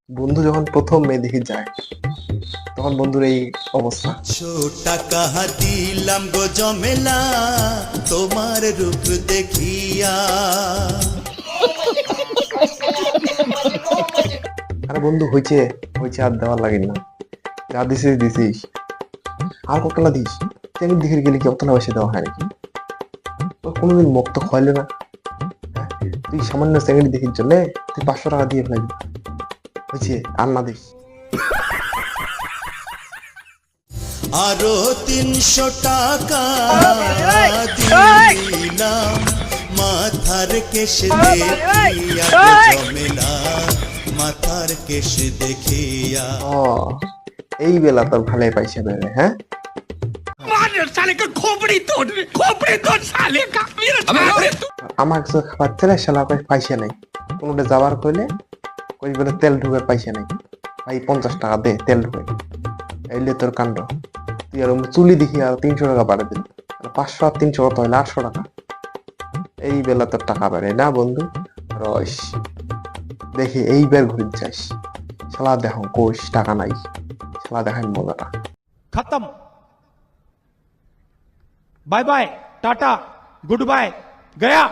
বন্ধু যখন প্রথম মেয়ে দেখে যায় তখন বন্ধুর এই অবস্থা। টাকা দিলাম গো জমেলা তোমার রূপ দেখিয়া। আরে বন্ধু হয়েছে হয়েছে, আর দেওয়ার লাগেনি না, যা দিছিস দিছিস, আর কতলা দিস। তুই দেখে গেলি কি অতলা বেশি দেওয়া হয় নাকি? তোর কোনোদিন মুখ তো খয়লে না। হ্যাঁ? তুই সামান্য সেকেন্ড দেখির জন্য তুই 500 টাকা দিয়ে ফেলাবি। হয়েছে, আর না দিস। আরো 300 টাকা দিলাম মাথার কেশ দেখিয়া গো জমেলা মাথার কেশ দেখিয়া। ও, এই বেলা তোর ভালোই পয়সা বেড়ে। হ্যাঁ, আমার কাছে খাবার ছেলে শালা পয়সা নাই, কোনোটা যাবার কইলে কই বলে তেল ঢুকে পয়সা নাই, ভাই 50 টাকা দে তেল ঢুকে। এইলে তোর কাণ্ড। তুই আর চুলি দেখি আর 300 টাকা বাড়ে দিল। 500 আর 300 কত হইলে 800 টাকা। এই বেলা তোর টাকা বাড়ে না বন্ধু। রস দেখি এইবার ঘুরে যাস, শালা দেখো কোষ টাকা নাই, শালা দেখাই মজাটা। खत्म। Bye bye tata good bye गया।